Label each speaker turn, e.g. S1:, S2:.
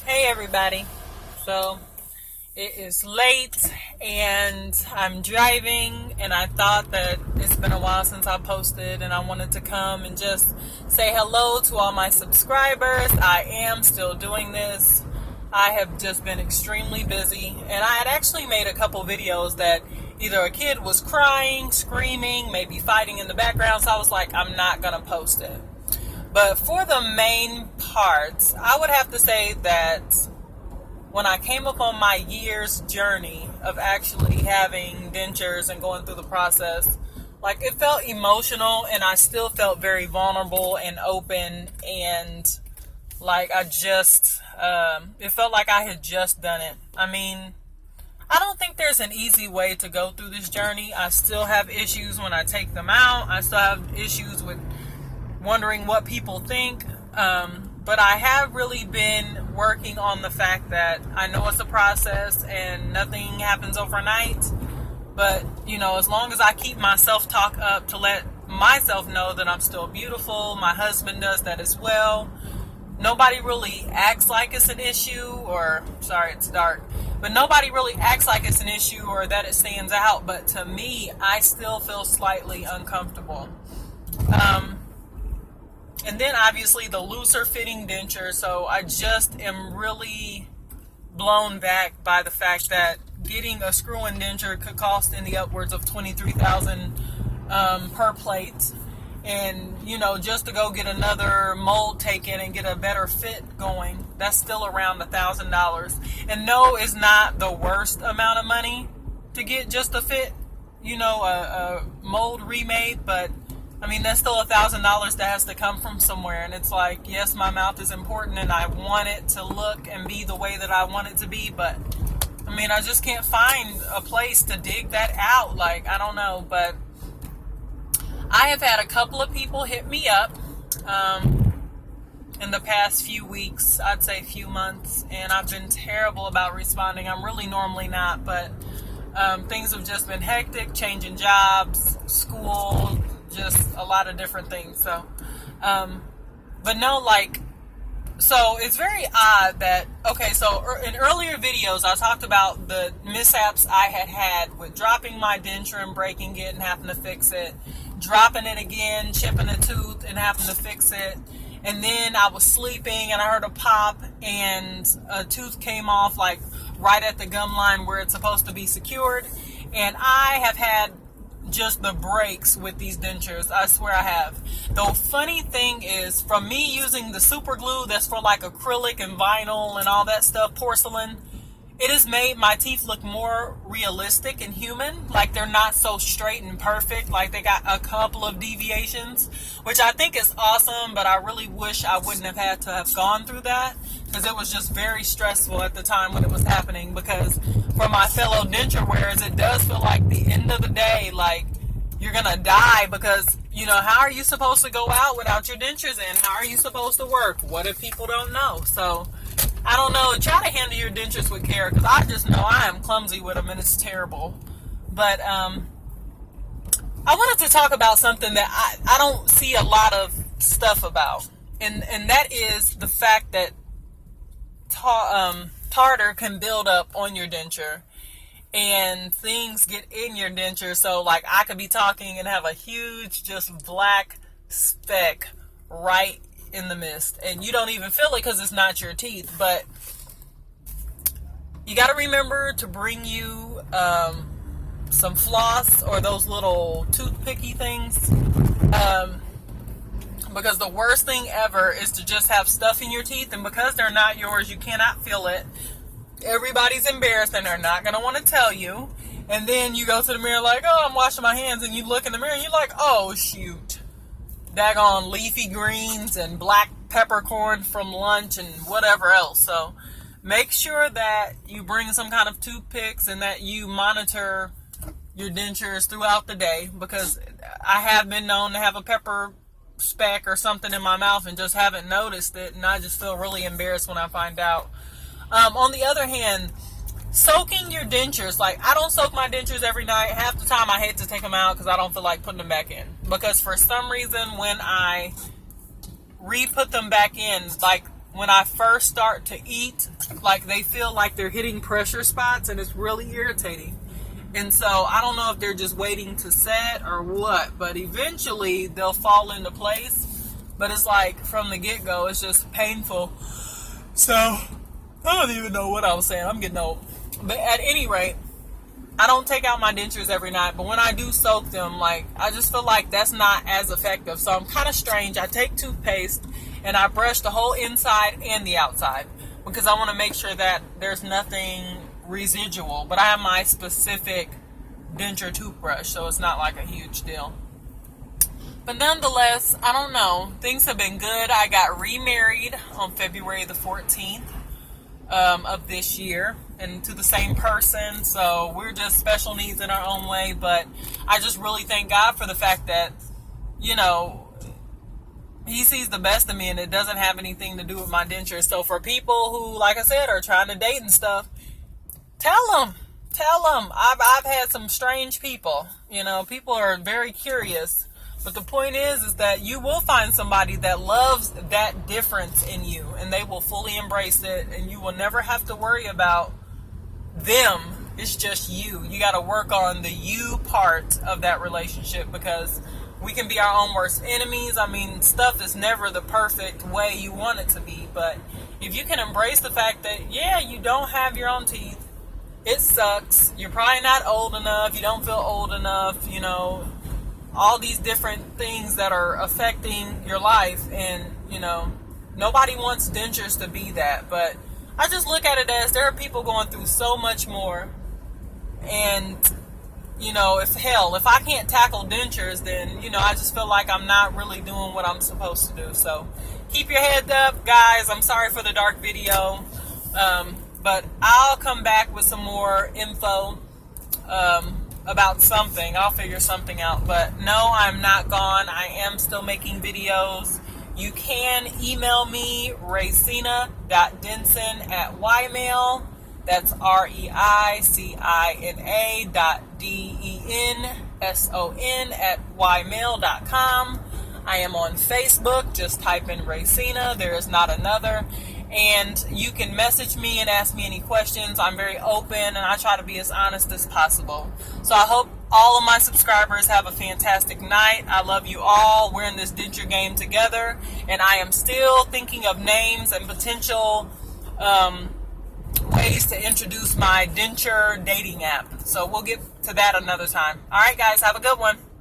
S1: Hey everybody. So it is late and I'm driving and I thought that it's been a while since I posted and I wanted to come and just say hello to all my subscribers. I am still doing this. I have just been extremely busy and I had actually made a couple videos that either a kid was crying, screaming, maybe fighting in the background, so I was like, I'm not gonna post it. But for the main parts, I would have to say that when I came upon my year's journey of actually having dentures and going through the process, like it felt emotional and I still felt very vulnerable and open and like it felt like I had just done it. I mean, I don't think there's an easy way to go through this journey. I still have issues when I take them out. I still have issues with wondering what people think. But I have really been working on the fact that I know it's a process and nothing happens overnight. But, as long as I keep my self-talk up to let myself know that I'm still beautiful, my husband does that as well. Nobody really acts like it's an issue, or, sorry, it's dark. But nobody really acts like it's an issue or that it stands out. But to me, I still feel slightly uncomfortable. And then obviously the looser fitting denture. So I just am really blown back by the fact that getting a screw-in denture could cost in the upwards of $23,000 per plate. And, just to go get another mold taken and get a better fit going, that's still around $1,000. And no, it's not the worst amount of money to get just a fit, a mold remade, but I mean, that's still $1,000 that has to come from somewhere. And it's like, yes, my mouth is important and I want it to look and be the way that I want it to be. But, I mean, I just can't find a place to dig that out. Like, I don't know. But I have had a couple of people hit me up in the past few weeks, I'd say few months. And I've been terrible about responding. I'm really normally not. But things have just been hectic, changing jobs, school, just a lot of different things. So, but no, so it's very odd that, okay, so in earlier videos, I talked about the mishaps I had with dropping my denture and breaking it and having to fix it, dropping it again, chipping a tooth and having to fix it. And then I was sleeping and I heard a pop and a tooth came off like right at the gum line where it's supposed to be secured. And I have had just the breaks with these dentures. I swear I have. The funny thing is, from me using the super glue that's for like acrylic and vinyl and all that stuff, porcelain, it has made my teeth look more realistic and human. Like they're not so straight and perfect. Like they got a couple of deviations, which I think is awesome, but I really wish I wouldn't have had to have gone through that, because it was just very stressful at the time when it was happening. Because for my fellow denture wearers, it does feel like the end of the day, like you're gonna die, because how are you supposed to go out without your dentures in? How are you supposed to work? What if people don't know? So I don't know. Try to handle your dentures with care, because I just know I am clumsy with them and it's terrible. But I wanted to talk about something that I don't see a lot of stuff about, and that is the fact that tartar can build up on your denture and things get in your denture. So like I could be talking and have a huge just black speck right in the mist and you don't even feel it because it's not your teeth. But you got to remember to bring you some floss or those little toothpicky things, because the worst thing ever is to just have stuff in your teeth, and because they're not yours, you cannot feel it. Everybody's embarrassed and they're not going to want to tell you. And then you go to the mirror like, oh, I'm washing my hands, and you look in the mirror and you're like, oh shoot, daggone leafy greens and black peppercorn from lunch and whatever else. So make sure that you bring some kind of toothpicks and that you monitor your dentures throughout the day, because I have been known to have a pepper speck or something in my mouth and just haven't noticed it, and I just feel really embarrassed when I find out. On the other hand, soaking your dentures, like I don't soak my dentures every night. Half the time I hate to take them out because I don't feel like putting them back in, because for some reason when I re-put them back in, like when I first start to eat, like they feel like they're hitting pressure spots, and it's really irritating. And so I don't know if they're just waiting to set or what, but eventually they'll fall into place. But it's like from the get-go, it's just painful. So I don't even know what I was saying. I'm getting old. But at any rate, I don't take out my dentures every night, but when I do soak them, like, I just feel like that's not as effective. So I'm kind of strange. I take toothpaste and I brush the whole inside and the outside because I want to make sure that there's nothing residual. But I have my specific denture toothbrush, so it's not like a huge deal. But nonetheless, I don't know. Things have been good. I got remarried on February the 14th of this year, and to the same person. So we're just special needs in our own way. But I just really thank God for the fact that, you know, He sees the best of me, and it doesn't have anything to do with my dentures. So for people who, like I said, are trying to date and stuff, tell them. I've had some strange people. You know, people are very curious. But the point is that you will find somebody that loves that difference in you, and they will fully embrace it, and you will never have to worry about them. It's just you. You got to work on the you part of that relationship, because we can be our own worst enemies. I mean, stuff is never the perfect way you want it to be, but if you can embrace the fact that, yeah, you don't have your own teeth, it sucks. You're probably not old enough. You don't feel old enough, you know, all these different things that are affecting your life. And, you know, nobody wants dentures to be that. But I just look at it as there are people going through so much more. And, you know, if I can't tackle dentures, then, you know, I just feel like I'm not really doing what I'm supposed to do. So keep your head up, guys. I'm sorry for the dark video. But I'll come back with some more info about something. I'll figure something out. But no, I'm not gone. I am still making videos. You can email me, Reicina.Denson@ymail. That's REICINA.DENSON@ymail.com. I am on Facebook. Just type in Reicina. There is not another. And you can message me and ask me any questions. I'm very open, and I try to be as honest as possible. So I hope all of my subscribers have a fantastic night. I love you all. We're in this denture game together, and I am still thinking of names and potential ways to introduce my denture dating app. So we'll get to that another time. All right, guys, have a good one.